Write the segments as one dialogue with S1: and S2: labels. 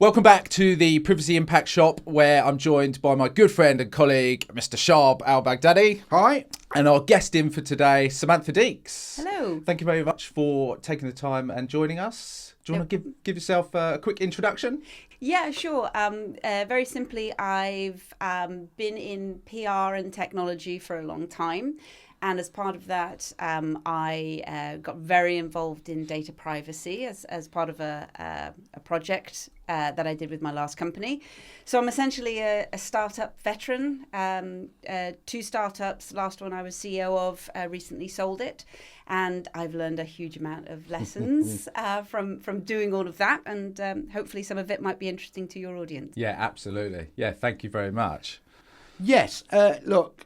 S1: Welcome back to the Privacy Impact Shop, where I'm joined by my good friend and colleague, Mr. Shab Al-Baghdadi.
S2: Hi.
S1: And our guest in for today, Samantha Deeks.
S3: Hello.
S1: Thank you very much for taking the time and joining us. Do you want to give yourself a quick introduction?
S3: Yeah, sure. Very simply, I've been in PR and technology for a long time. And as part of that, I got very involved in data privacy as part of a project that I did with my last company. So I'm essentially a startup veteran. 2 startups, last one I was CEO of, recently sold it. And I've learned a huge amount of lessons from doing all of that. And hopefully some of it might be interesting to your audience.
S1: Yeah, absolutely. Yeah, thank you very much.
S2: Yes. Look,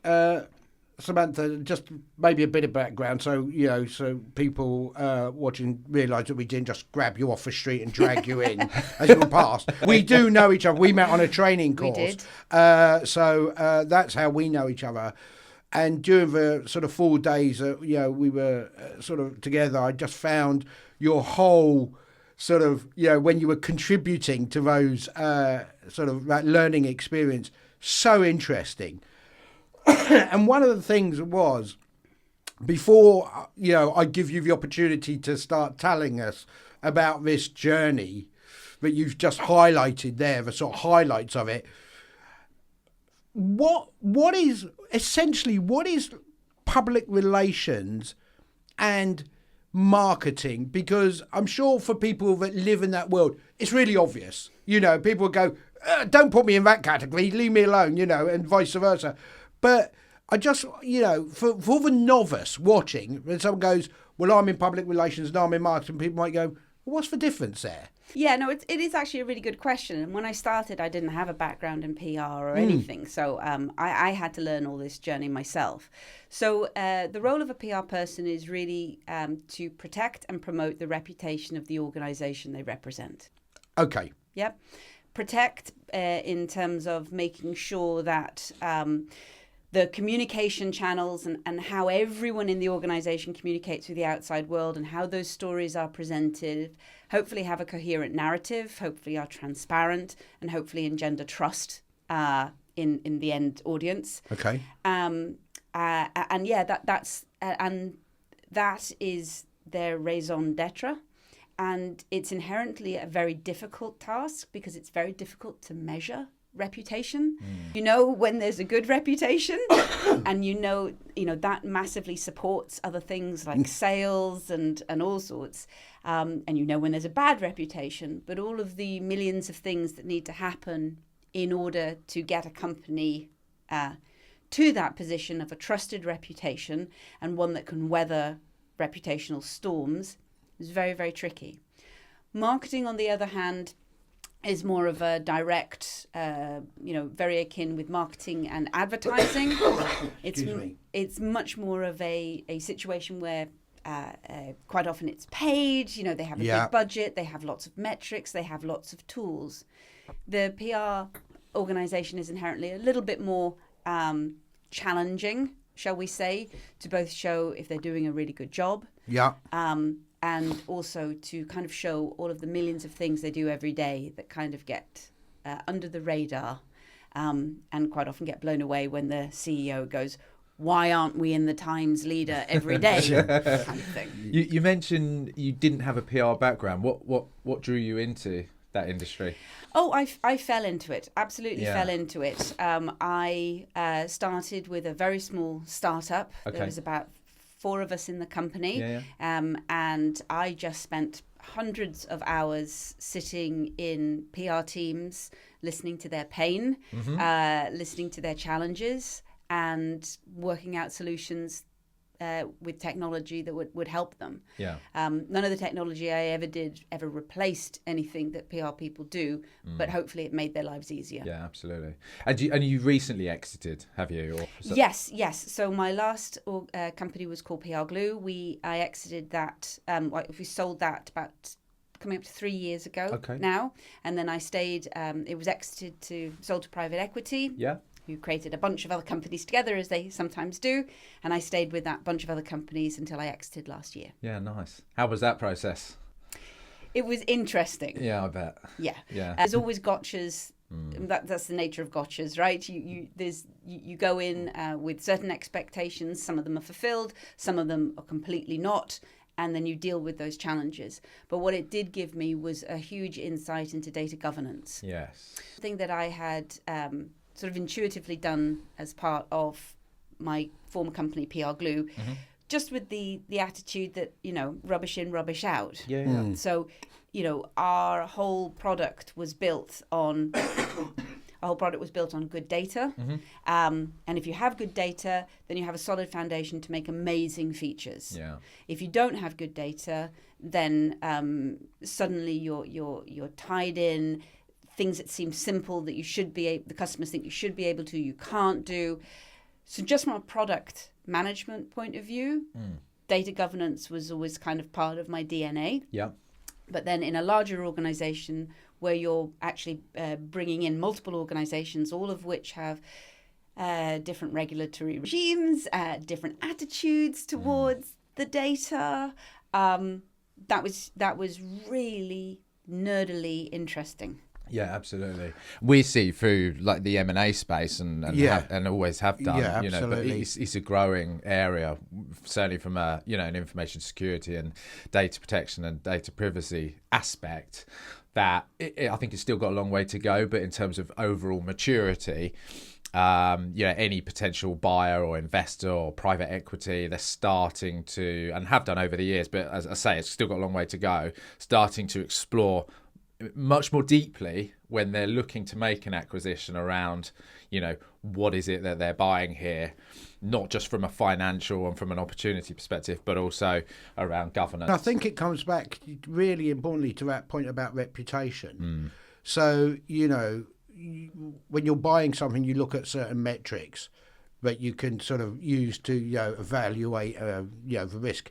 S2: Samantha, just maybe a bit of background, so so people watching realise that we didn't just grab you off the street and drag you in as you were passed. We do know each other. We met on a training course.
S3: We did.
S2: So that's how we know each other. And during the sort of 4 days that we were sort of together, I just found your whole sort of when you were contributing to those sort of that learning experience so interesting. And one of the things was, before I give you the opportunity to start telling us about this journey that you've just highlighted there, the sort of highlights of it, what is public relations and marketing? Because I'm sure for people that live in that world, it's really obvious. People go, don't put me in that category, leave me alone, and vice versa. But I just, for the novice watching, when someone goes, well, I'm in public relations and I'm in marketing, people might go, well, what's the difference there?
S3: Yeah, no, it is actually a really good question. And when I started, I didn't have a background in PR or anything. So I had to learn all this journey myself. So the role of a PR person is really to protect and promote the reputation of the organization they represent.
S2: Okay.
S3: Yep. Protect in terms of making sure that the communication channels and how everyone in the organization communicates with the outside world and how those stories are presented, hopefully have a coherent narrative, hopefully are transparent, and hopefully engender trust in the end audience.
S2: Okay.
S3: And yeah, that is their raison d'etre. And it's inherently a very difficult task because it's very difficult to measure reputation. When there's a good reputation and that massively supports other things like sales and all sorts, and when there's a bad reputation, but all of the millions of things that need to happen in order to get a company to that position of a trusted reputation and one that can weather reputational storms is very, very tricky. Marketing, on the other hand, is more of a direct, very akin with marketing and advertising. It's much more of a situation where quite often it's paid. They have a big budget, they have lots of metrics, they have lots of tools. The PR organization is inherently a little bit more challenging, shall we say, to both show if they're doing a really good job.
S2: Yeah.
S3: And also to kind of show all of the millions of things they do every day that kind of get under the radar and quite often get blown away when the CEO goes, why aren't we in the Times leader every day? Kind of thing.
S1: You mentioned you didn't have a PR background. What drew you into that industry?
S3: Oh, I fell into it. Absolutely fell into it. I started with a very small startup. Okay. There was about 4 of us in the company. And I just spent hundreds of hours sitting in PR teams, listening to their pain, listening to their challenges, and working out solutions with technology that would help them. None of the technology I ever did ever replaced anything that PR people do, but hopefully it made their lives easier.
S1: Yeah, absolutely. And you recently exited, have you?
S3: Yes. So my last company was called PRgloo. I exited that. We sold that about coming up to 3 years ago now, and then I stayed. It was sold to private equity. Yeah. Who created a bunch of other companies together, as they sometimes do. And I stayed with that bunch of other companies until I exited last year.
S1: Yeah, nice. How was that process?
S3: it was interesting.
S1: Yeah, I bet.
S3: Yeah.
S1: Yeah.
S3: There's always gotchas. That's the nature of gotchas, right? You go in with certain expectations. Some of them are fulfilled, some of them are completely not, and then you deal with those challenges. But what it did give me was a huge insight into data governance.
S1: Yes.
S3: The thing that I had sort of intuitively done as part of my former company, PRgloo, just with the attitude that, rubbish in, rubbish out.
S1: Yeah.
S3: So, our whole product was built on good data. And if you have good data, then you have a solid foundation to make amazing features.
S1: Yeah.
S3: If you don't have good data, then suddenly you're tied in things that seem simple that the customers think you should be able to, you can't do. So just from a product management point of view, data governance was always kind of part of my DNA.
S1: Yeah.
S3: But then in a larger organization where you're actually bringing in multiple organizations, all of which have different regulatory regimes, different attitudes towards the data, that was really nerdily interesting.
S1: Yeah, absolutely. We see through like the M&A space and always have done.
S2: Yeah,
S1: but
S2: absolutely.
S1: it's a growing area, certainly from a an information security and data protection and data privacy aspect. That I think it's still got a long way to go, but in terms of overall maturity, any potential buyer or investor or private equity, they're starting to, and have done over the years, but as I say, it's still got a long way to go, starting to explore much more deeply when they're looking to make an acquisition around, what is it that they're buying here, not just from a financial and from an opportunity perspective, but also around governance.
S2: I think it comes back really importantly to that point about reputation. So, when you're buying something, you look at certain metrics that you can sort of use to, evaluate, the risk.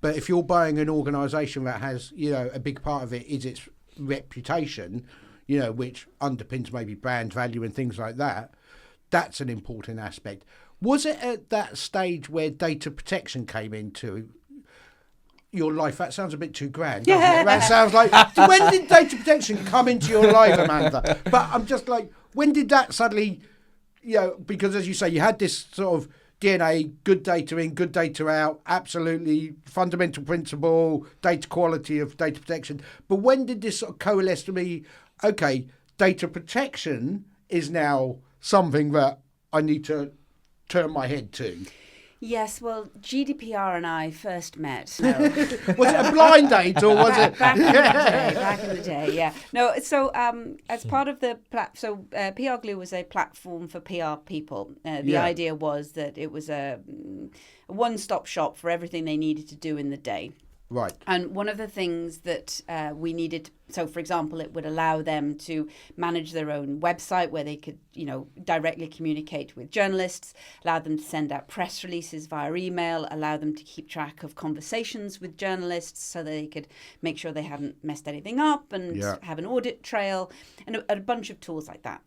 S2: But if you're buying an organisation that has, a big part of it is its reputation, which underpins maybe brand value and things like that, that's an important aspect. Was it at that stage where data protection came into your life? That sounds a bit too grand, doesn't it? That sounds like, when did data protection come into your life, Amanda? But I'm just like, when did that suddenly, because as you say, you had this sort of DNA, good data in, good data out, absolutely fundamental principle, data quality of data protection. But when did this sort of coalesce to me, okay, data protection is now something that I need to turn my head to?
S3: Yes, well, GDPR and I first met.
S2: Was it a blind date or was it?
S3: Back in the day, yeah. No, so as part of the PRgloo was a platform for PR people. The idea was that it was a one-stop shop for everything they needed to do in the day.
S2: Right.
S3: And one of the things that we needed, so for example, it would allow them to manage their own website where they could, directly communicate with journalists, allow them to send out press releases via email, allow them to keep track of conversations with journalists so that they could make sure they hadn't messed anything up and have an audit trail, and a bunch of tools like that.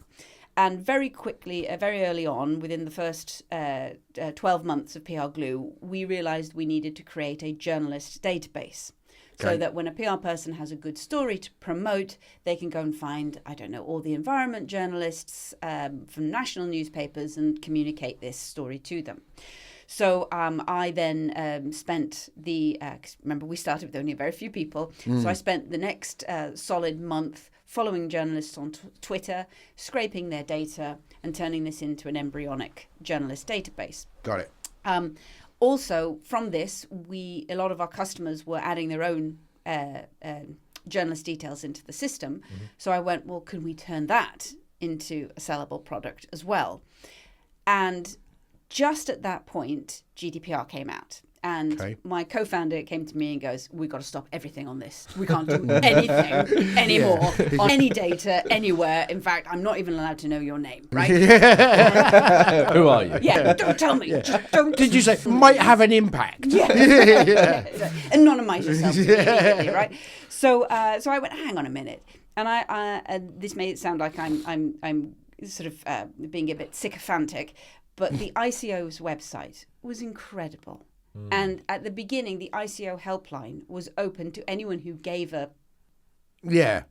S3: And very quickly, very early on, within the first 12 months of PRgloo, we realized we needed to create a journalist database. So that when a PR person has a good story to promote, they can go and find, all the environment journalists from national newspapers and communicate this story to them. So I then spent remember we started with only a very few people, so I spent the next solid month following journalists on Twitter, scraping their data and turning this into an embryonic journalist database.
S2: Got it.
S3: Also, from this, a lot of our customers were adding their own journalist details into the system. So I went, well, can we turn that into a sellable product as well? And just at that point, GDPR came out. And my co-founder came to me and goes, we've got to stop everything on this. We can't do anything anymore on any data anywhere. In fact, I'm not even allowed to know your name, right?
S1: Who are you?
S3: Yeah, don't tell me. Just don't.
S2: Did you say might have an impact?
S3: Anonymize yourself immediately, right? So I went, hang on a minute. And this may sound like I'm sort of being a bit sycophantic, but the ICO's website was incredible. And at the beginning, the ICO helpline was open to anyone who gave a
S2: Yeah.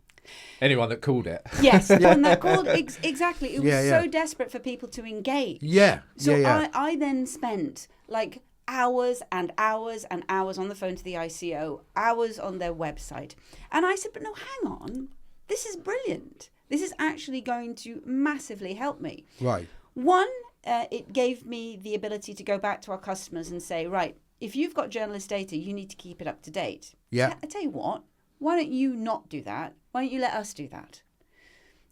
S1: Anyone that called it.
S3: Yes, one that called exactly. It was
S2: Yeah.
S3: so desperate for people to engage.
S2: Yeah.
S3: So
S2: yeah.
S3: I then spent like hours and hours and hours on the phone to the ICO, hours on their website. And I said, but no, hang on. This is brilliant. This is actually going to massively help me.
S2: Right.
S3: One, it gave me the ability to go back to our customers and say, right, if you've got journalist data, you need to keep it up to date.
S2: Yeah.
S3: I tell you what, why don't you not do that? Why don't you let us do that?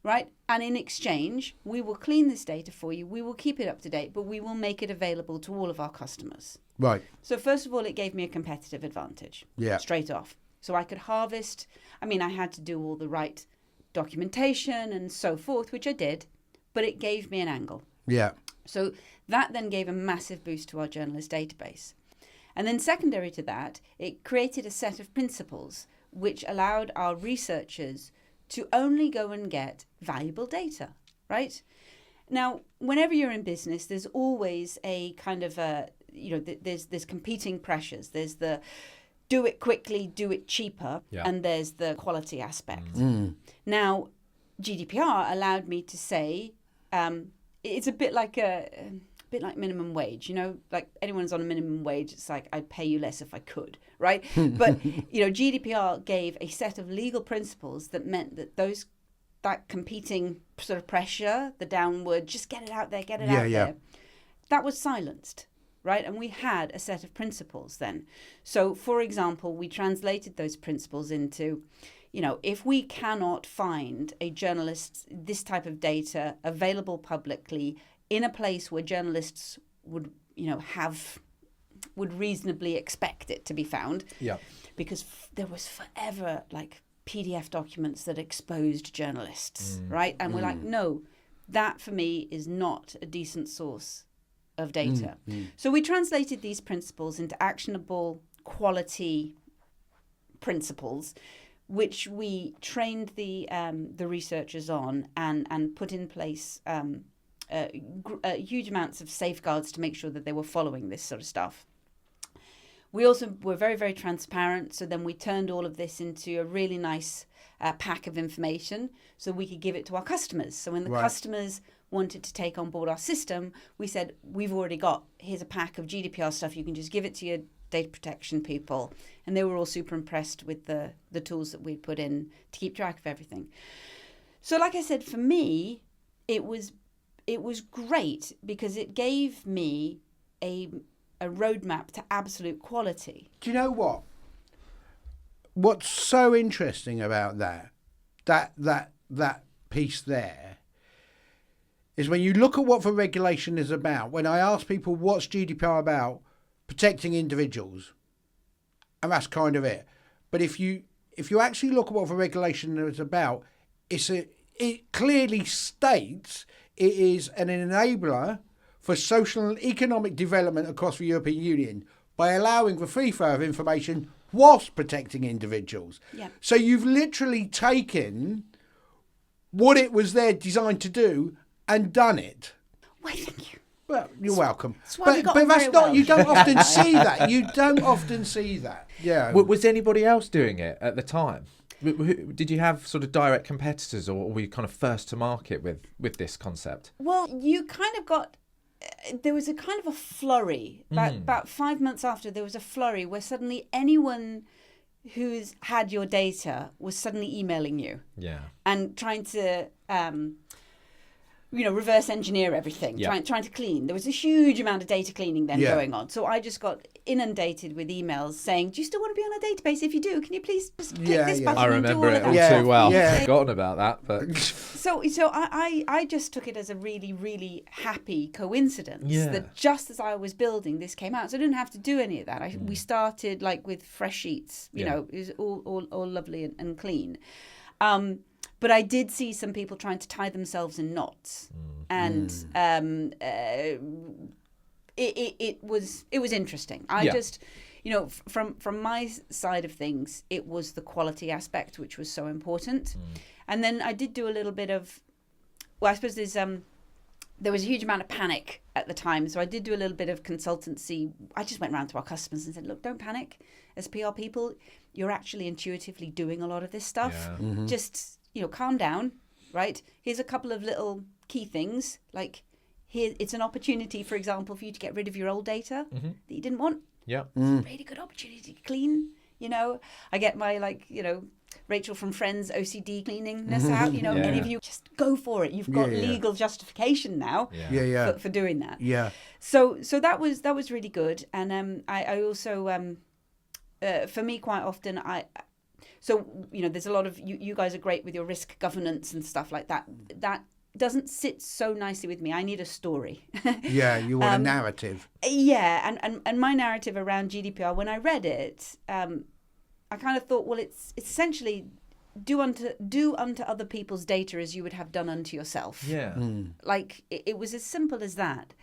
S3: Right? And in exchange, we will clean this data for you. We will keep it up to date, but we will make it available to all of our customers.
S2: Right.
S3: So first of all, it gave me a competitive advantage.
S2: Yeah.
S3: Straight off. So I could harvest. I mean, I had to do all the right documentation and so forth, which I did, but it gave me an angle.
S2: Yeah.
S3: So that then gave a massive boost to our journalist database. And then secondary to that, it created a set of principles which allowed our researchers to only go and get valuable data, right? Now, whenever you're in business, there's always a kind of there's competing pressures. There's the do it quickly, do it cheaper, and there's the quality aspect. Now, GDPR allowed me to say, it's a bit like minimum wage, like anyone's on a minimum wage, it's like I'd pay you less if I could, right? But GDPR gave a set of legal principles that meant that that competing sort of pressure, the downward, just get it out there, there, that was silenced, right? And we had a set of principles then. So, for example, we translated those principles into, if we cannot find a journalist, this type of data available publicly in a place where journalists would reasonably expect it to be found.
S1: Yeah.
S3: Because there was forever like PDF documents that exposed journalists, right? And we're like, no, that for me is not a decent source of data. So we translated these principles into actionable quality principles, which we trained the researchers on and put in place huge amounts of safeguards to make sure that they were following this sort of stuff. We also were very, very transparent. So then we turned all of this into a really nice pack of information so we could give it to our customers. So when the customers wanted to take on board our system, we said, we've already here's a pack of GDPR stuff. You can just give it to your data protection people. And they were all super impressed with the tools that we put in to keep track of everything. So like I said, for me, it was great because it gave me a roadmap to absolute quality.
S2: Do you know what? What's so interesting about that piece there is when you look at what the regulation is about. When I ask people what's GDPR about, protecting individuals, and that's kind of it. But if you actually look at what the regulation is about, it clearly states it is an enabler for social and economic development across the European Union by allowing the free flow of information whilst protecting individuals.
S3: Yeah.
S2: So you've literally taken what it was there designed to do and done it.
S3: Why, thank you.
S2: Well, you're welcome.
S3: That's why we got
S2: but
S3: on
S2: that's
S3: very
S2: not.
S3: well.
S2: You don't often see that. You don't often see that. Yeah.
S1: Was anybody else doing it at the time? Did you have sort of direct competitors, or were you kind of first to market with this concept?
S3: Well, you kind of got. There was a kind of a flurry. About 5 months after, there was a flurry where suddenly anyone who's had your data was suddenly emailing you.
S1: Yeah.
S3: And trying to, reverse engineer everything,
S1: Yeah.
S3: trying to clean. There was a huge amount of data cleaning then
S2: Yeah.
S3: going on. So I just got inundated with emails saying, do you still want to be on our database? If you do, can you please just click this button
S1: I
S3: and do all
S1: remember
S3: of
S1: it
S3: that?
S1: all
S2: Yeah.
S1: too well.
S2: Yeah.
S1: I've forgotten about that, but
S3: So I just took it as a really, really happy coincidence
S1: Yeah.
S3: that just as I was building, this came out. So I didn't have to do any of that. We started like with fresh sheets, it was all lovely and clean. But I did see some people trying to tie themselves in knots, and it was interesting. Just, from my side of things, it was the quality aspect which was so important. And then I did do a little bit of, well, I suppose there's there was a huge amount of panic at the time. So I did do a little bit of consultancy. I just went around to our customers and said, look, don't panic. As PR people, you're actually intuitively doing a lot of this stuff. Just, calm down, right? Here's a couple of little key things. Like, here, it's an opportunity, for example, for you to get rid of your old data that you didn't want.
S1: Yeah.
S3: It's a really good opportunity to clean. I get my Rachel from Friends OCD cleaningness out. Any of you, just go for it. You've got legal justification now for doing that.
S2: Yeah.
S3: So that was really good. And I also for me quite often there's a lot of you guys are great with your risk governance and stuff like that. That doesn't sit so nicely with me. I need a story.
S2: Yeah, you want a narrative.
S3: Yeah, and my narrative around GDPR, when I read it, I kind of thought, well, it's essentially do unto other people's data as you would have done unto yourself.
S1: Yeah.
S3: Like it was as simple as that.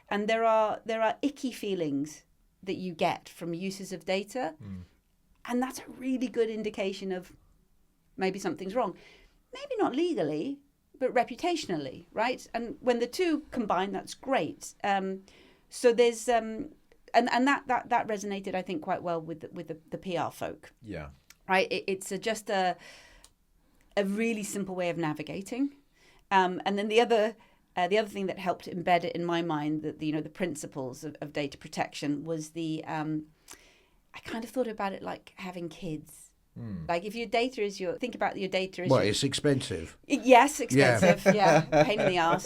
S3: And there are icky feelings that you get from uses of data, and that's a really good indication of maybe something's wrong. Maybe not legally, but reputationally, right? And when the two combine, that's great. So there's and that resonated, I think, quite well with the PR folk.
S1: Yeah.
S3: Right. It's just a really simple way of navigating. And then the other thing that helped embed it in my mind, that the principles of data protection, was I kind of thought about it like having kids. Like if your data is think about your data as
S2: it's expensive.
S3: Yes, expensive. Yeah. Pain in the arse.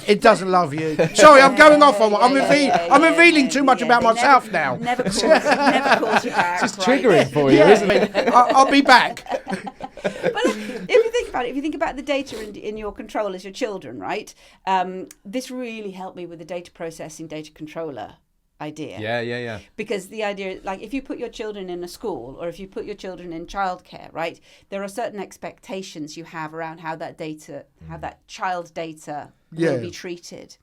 S2: It doesn't love you. Sorry, I'm going off on one. I'm revealing too much about myself now.
S3: Never calls you back.
S1: It's just triggering for you, isn't it?
S2: I'll be back.
S3: But if you think about it, if you think about the data in your control as your children, right? This really helped me with the data processing, data controller idea.
S1: Yeah.
S3: Because the idea, like if you put your children in a school or if you put your children in childcare, right, there are certain expectations you have around how that data, how that child data will be treated.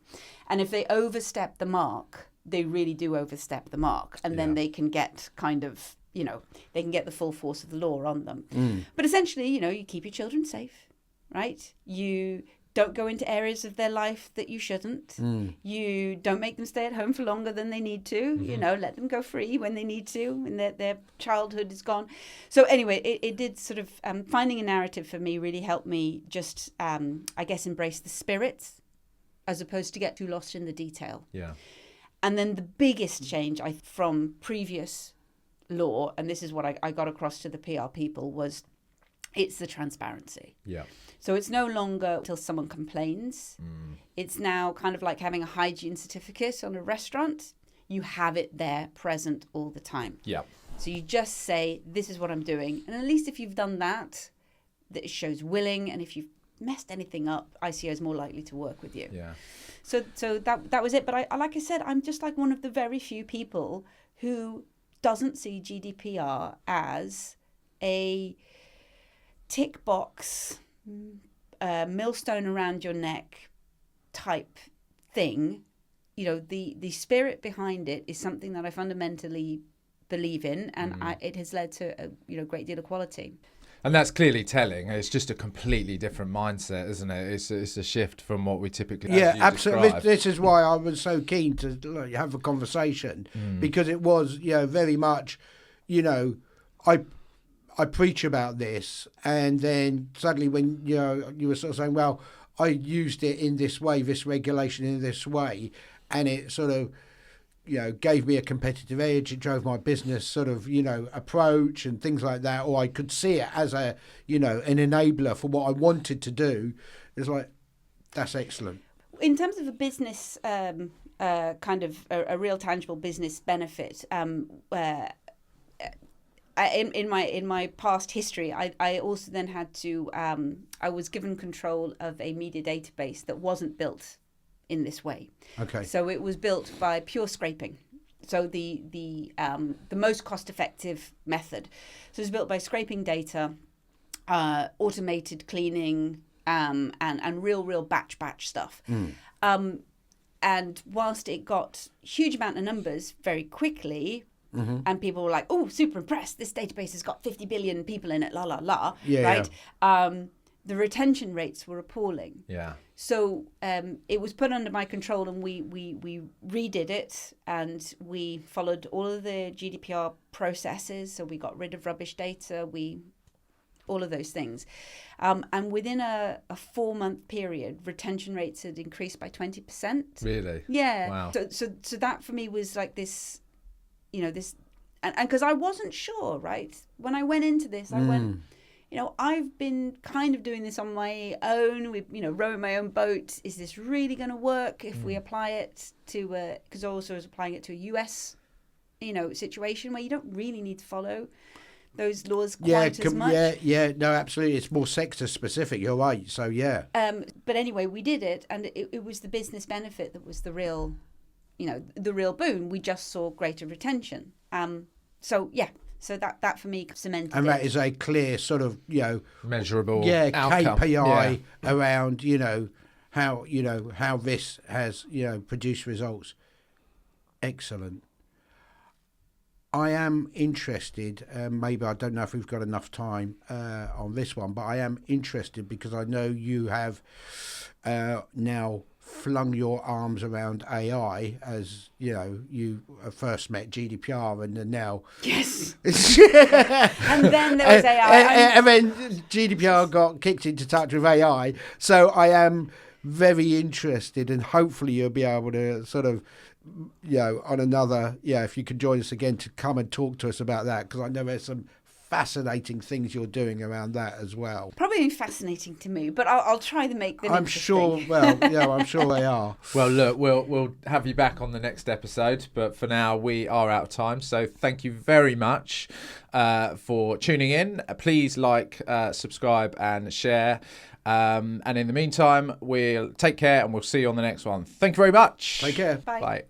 S3: And if they overstep the mark, they really do overstep the mark. And then they can get kind of, they can get the full force of the law on them. But essentially, you keep your children safe, right? You don't go into areas of their life that you shouldn't. You don't make them stay at home for longer than they need to. Let them go free when they need to, when their childhood is gone. So anyway, it did sort of, finding a narrative for me really helped me just, I guess, embrace the spirit as opposed to get too lost in the detail.
S1: Yeah.
S3: And then the biggest change from previous law, and this is what I got across to the PR people, was it's the transparency.
S1: Yeah.
S3: So it's no longer till someone complains. It's now kind of like having a hygiene certificate on a restaurant. You have it there present all the time.
S1: Yeah.
S3: So you just say, this is what I'm doing. And at least if you've done that it shows willing. And if you've messed anything up, ICO is more likely to work with you.
S1: Yeah.
S3: So that was it. But I like I said, I'm just like one of the very few people who doesn't see GDPR as a tick box, millstone around your neck type thing. The spirit behind it is something that I fundamentally believe in, and it has led to a great deal of quality.
S1: And that's clearly telling. It's just a completely different mindset, isn't it? It's a shift from what we typically
S2: absolutely. This is why I was so keen to have a conversation, because it was very much I preach about this, and then suddenly when you were sort of saying, well, I used it in this way, this regulation in this way, and it sort of gave me a competitive edge. It drove my business sort of approach and things like that, or I could see it as a an enabler for what I wanted to do. It's like, that's excellent.
S3: In terms of a business kind of a real tangible business benefit, in my past history, I also then had to I was given control of a media database that wasn't built in this way.
S2: Okay.
S3: So it was built by pure scraping. So the most cost effective method. So it was built by scraping data, automated cleaning, and real batch stuff. And whilst it got huge amount of numbers very quickly. And people were like, oh, super impressed. This database has got 50 billion people in it, la, la, la, right? Yeah. the retention rates were appalling.
S1: Yeah.
S3: So it was put under my control, and we redid it, and we followed all of the GDPR processes. So we got rid of rubbish data, all of those things. And within a 4-month period, retention rates had increased by 20%.
S1: Really?
S3: Yeah.
S1: Wow.
S3: So that for me was like this, this, and because I wasn't sure, right? When I went into this, I went, I've been kind of doing this on my own. Rowing my own boat. Is this really going to work if we apply it to? Because I also was applying it to a US, situation where you don't really need to follow those laws quite as much.
S2: No, absolutely. It's more sector specific. You're right. So yeah.
S3: But anyway, we did it, and it was the business benefit that was the real, the real boon. We just saw greater retention. So that for me cemented
S2: and that
S3: it.
S2: is a clear sort of
S1: measurable
S2: outcome. KPI
S1: Yeah.
S2: around how this has produced results. Excellent. I am interested. Maybe I don't know if we've got enough time on this one, but I am interested because I know you have now flung your arms around AI as you first met GDPR and then now
S3: Yes. And then there was AI.
S2: And then GDPR got kicked into touch with AI. So I am very interested, and hopefully you'll be able to sort of on another if you could join us again to come and talk to us about that, because I know there's some fascinating things you're doing around that as well.
S3: Probably fascinating to me, but I'll try to make them
S2: interesting. I'm sure they are.
S1: Well, look, we'll have you back on the next episode, but for now we are out of time. So thank you very much for tuning in. Please like, subscribe, and share. And in the meantime, we'll take care, and we'll see you on the next one. Thank you very much.
S2: Take care.
S3: Bye.
S1: Bye.